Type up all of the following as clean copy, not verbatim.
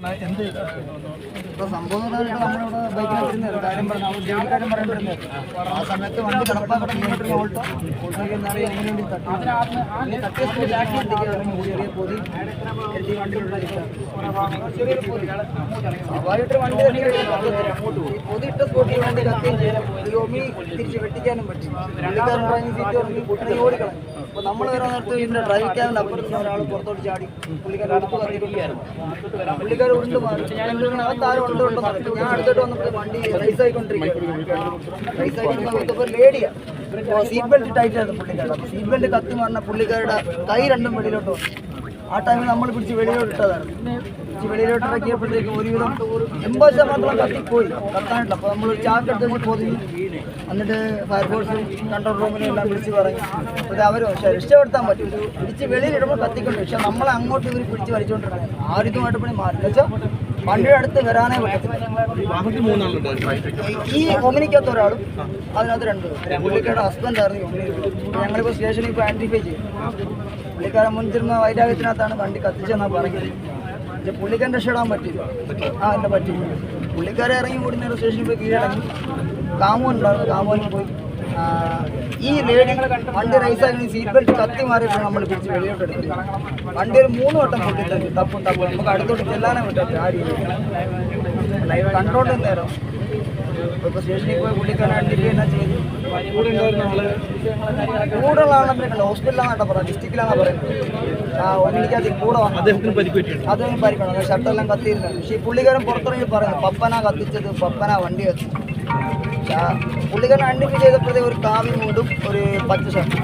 ഇപ്പോൾ സംഭവം നമ്മളിവിടെ ബൈക്കിൽ കാര്യം പറഞ്ഞു ജോലിക്കാരും പറഞ്ഞിരുന്നത് ആ സമയത്ത് വണ്ടി കിടപ്പാൻ കിലോമീറ്റർ ഓൾട്ടോ എങ്ങനെയുണ്ട് തട്ടിയ സ്പീഡിൽ ആക്സിഡന്റ് ചെറിയ പൊതി എത്തി വണ്ടിയിലുള്ള സ്വാഭാവികമായിട്ട് വണ്ടി പൊതി ഇട്ട സ്പോട്ടിൽ വണ്ടി കത്തുകയും ചെയ്തു ഒമി തിരിച്ച് വെട്ടിക്കാനും പറ്റി പുള്ളിക്കാരൻ ഡ്രൈവിംഗ് സീറ്റ് ഇറങ്ങി ഓടിക്കളഞ്ഞു. അപ്പോൾ നമ്മൾ വരാൻ നേരത്ത് ഇതിൻ്റെ ഡ്രൈവിംഗ് ക്യാബിൻ്റെ അപ്പുറത്ത് ഒരാൾ പുറത്തോട്ട് ചാടി പുള്ളിക്കാരൻ അടുത്ത് കത്തിക്കൊണ്ടിരിക്കുകയായിരുന്നു. പുള്ളിക്കാർ ഉണ്ട് താരം ഉണ്ടോ ഞാൻ അടുത്തോട്ട് വന്നപ്പോൾ വണ്ടി റൈസ് ആയിക്കൊണ്ടിരിക്കുക ലേഡിയാണ്. അപ്പോൾ സീറ്റ് ബെൽറ്റ് ടൈറ്റ് ആയിരുന്നു പുള്ളിക്കാരുടെ. സീറ്റ് ബെൽറ്റ് കത്തി പറഞ്ഞ പുള്ളിക്കാരുടെ കൈ രണ്ടും വെളിയിലോട്ട് വന്നു. ആ ടൈമിൽ നമ്മൾ പിടിച്ച് വെളിയിലോട്ട് ഇട്ടതാണ്. പിടിച്ച് വെളിയിലോട്ട് ഇറക്കിയപ്പോഴത്തേക്കും ഒരുവിധം 80% കത്തിപ്പോയി കത്താനായിട്ടില്ല. അപ്പോൾ നമ്മൾ ചാക്ക് എടുത്ത് പൊതിഞ്ഞു എന്നിട്ട് ഫയർഫോഴ്സ് കൺട്രോൾ റൂമിനെ എല്ലാം വിളിച്ച് പറഞ്ഞു. അപ്പോൾ അവർ രക്ഷപ്പെടുത്താൻ പറ്റും. പിടിച്ച് വെളിയിലിടുമ്പോൾ കത്തിക്കൊണ്ട് പക്ഷേ നമ്മളെ അങ്ങോട്ട് ഇവർ പിടിച്ച് വലിച്ചുകൊണ്ടിരുന്നത് ആരുമായിട്ട് പണി മാറി വെച്ചാൽ വണ്ടിയുടെ അടുത്ത് വരാനേ പറ്റത്തില്ല. ഈ ഒമിനിക്കകത്ത് ഒരാളും അതിനകത്ത് 2 പേരും. പുള്ളിക്കാരുടെ ഹസ്ബൻഡ് ആയിരുന്നു ഒമിനിക്ക്. ഞങ്ങളിപ്പോൾ സ്റ്റേഷനിൽ ഇപ്പോൾ ഐഡൻറ്റിഫൈ ചെയ്യും. പുള്ളിക്കാരൻ മുൻചിരുന്ന വൈരാഗ്യത്തിനകത്താണ് വണ്ടി കത്തിച്ചെന്നാണ് പറയുന്നത്. പക്ഷേ പുള്ളിക്കാരൻ രക്ഷപ്പെടാൻ പറ്റില്ല. എൻ്റെ പറ്റില്ല. പുള്ളിക്കാരെ ഇറങ്ങി ഓടുന്ന സ്റ്റേഷനിൽ പോയി കീഴടങ്ങി കാമോൻ ഉണ്ടായിരുന്നു. കാമോനിൽ പോയി ഈ ലേഡി വണ്ടി റൈസാക്കി സീറ്റ് ബെൽറ്റ് കത്തി മാറിയിട്ട് നമ്മൾ പിടിച്ച് വെളിയോട്ട് എടുത്തില്ല. വണ്ടി ഒരു 3 വട്ടം പൊട്ടിത്തന്നെ തപ്പും നമുക്ക് അടുത്തോട്ട് ചെല്ലാനേ പറ്റില്ല. ആ രീതിയിൽ കൺട്രോളിൽ നേരം ഇപ്പോൾ സ്റ്റേഷനിൽ പോയി പുള്ളിക്കാരൻ ഐഡൻറ്റിഫൈ എന്നാ ചെയ്തു. കൂടുതലുള്ള ആളെ ഹോസ്പിറ്റലിലാണെന്നാ പറയുന്നത്, ഡിസ്ട്രിക്റ്റിലാണെന്നാണ് പറയുന്നത്. ഒന്നിക്കകത്ത് കൂടെ വന്നു അദ്ദേഹം പരിക്കണം. ഷർട്ടെല്ലാം കത്തിയിരുന്നു. പക്ഷേ ഈ പുള്ളിക്കാരൻ പുറത്തിറങ്ങി പറയുന്നു പപ്പനാ കത്തിച്ചത്, പപ്പനാ വണ്ടി കത്തിച്ചത്. പുള്ളിക്കാരൻ ഐഡൻറ്റിഫൈ ചെയ്തപ്പോഴത്തേക്ക് ഒരു കാവി മൂടും ഒരു പച്ച ഷർട്ട്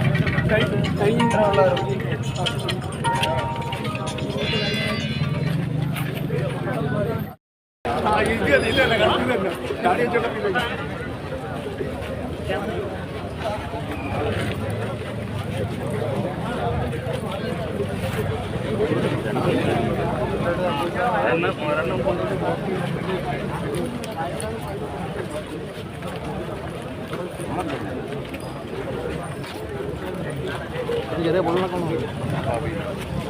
ചെറിയ പൊള്ളൊക്കെ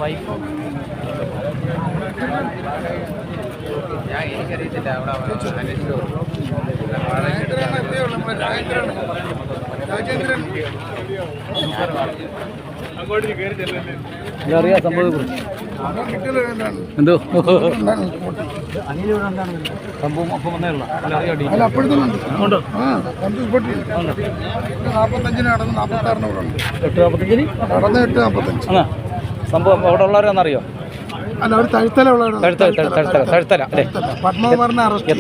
വൈഫ് ഞാൻ എനിക്കറിയത്തില്ല. അറിയാം സംഭവം എന്തോ സംഭവം അപ്പം വന്നേയുള്ള 8:45 സംഭവം അവിടെ ഉള്ളവരെന്നറിയോ? അല്ല അവർ തഴുത്തല അല്ലേ? പത്മകുമാറിനെ അറസ്റ്റ്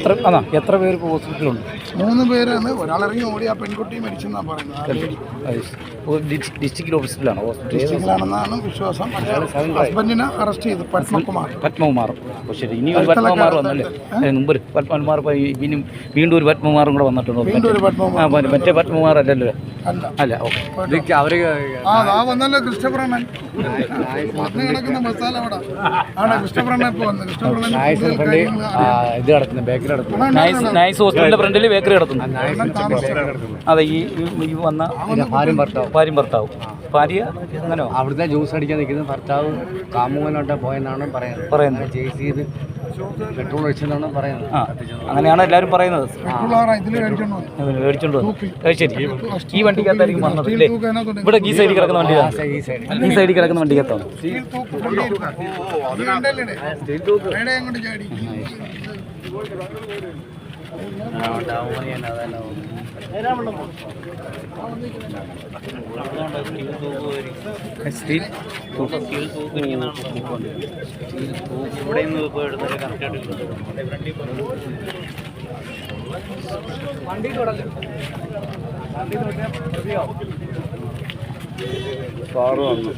എത്ര പേര് ഹോസ്പിറ്റലുണ്ട്? 3 പേരാണ്. ഒരാളിറങ്ങി ഓടി ആ പെൺകുട്ടി മരിച്ചെന്നാണ് പറയുന്നത്. ഡിസ്ട്രിക്ട് ഹോസ്പിറ്റലാണെന്നാണ് വിശ്വാസം. ഹസ്ബൻഡിനെ അറസ്റ്റ് ചെയ്തു പത്മകുമാർ. ശരി, ഇനി ഒരു പത്മകുമാർ വന്നല്ലേ? മുമ്പ് പത്മകുമാർ വീണ്ടും ഒരു പത്മകുമാറും കൂടെ വന്നിട്ടുണ്ട്. മറ്റേ പത്മകുമാർ അല്ലല്ലോ? അല്ല. അവര് വന്നല്ലോ കൃഷ്ണപ്രണൻ കിടക്കുന്ന മസാല അവിടെ നൈസ് ഹോസ്പിറ്റലിന്റെ ഫ്രണ്ടിൽ ബേക്കറി കിടത്തുന്നു. അതെ, ഈ വന്ന ഭാര്യയും ഭർത്താവും. ഭാര്യ അങ്ങനെ അവിടുത്തെ ജ്യൂസ് അടിക്കാൻ നിൽക്കുന്ന ഭർത്താവ് കാമുകനോട്ട് പോയെന്നാണ് പറയുന്നത്. ചേസ് ചെയ്ത് പെട്രോൾ ഒഴിച്ചെന്നാണ് പറയുന്നത്. അങ്ങനെയാണ് എല്ലാവരും പറയുന്നത്. മേടിച്ചോണ്ട് വന്നു. ശരി, ഈ വണ്ടിക്കകത്തായിരിക്കും വന്നത് അല്ലേ? ഇവിടെ ഈ സൈഡിൽ കിടക്കുന്ന വണ്ടിയാണ്. ഈ സൈഡിൽ കിടക്കുന്ന വണ്ടിക്കകത്താണ്. കാറ് വന്നു.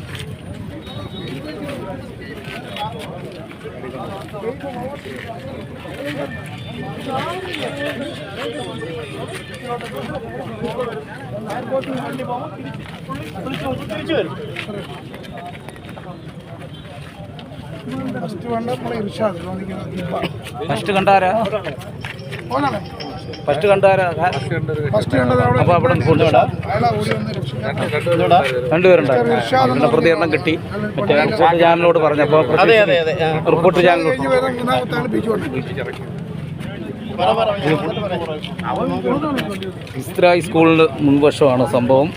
ഫസ്റ്റ് കണ്ടാരാ? ഫസ്റ്റ് കണ്ടാരാ? അപ്പോൾ അവിടെ കൊണ്ടുവിടാം. രണ്ടുപേരുണ്ടായിരുന്നു. പിന്നെ പ്രതികരണം കിട്ടി. മറ്റേ റിപ്പോർട്ട് ചാനലിനോട് പറഞ്ഞപ്പോൾ റിപ്പോർട്ട് ചാനലിനോട് ഇസ്രായി സ്കൂളിന് മുൻവശമാണ് സംഭവം.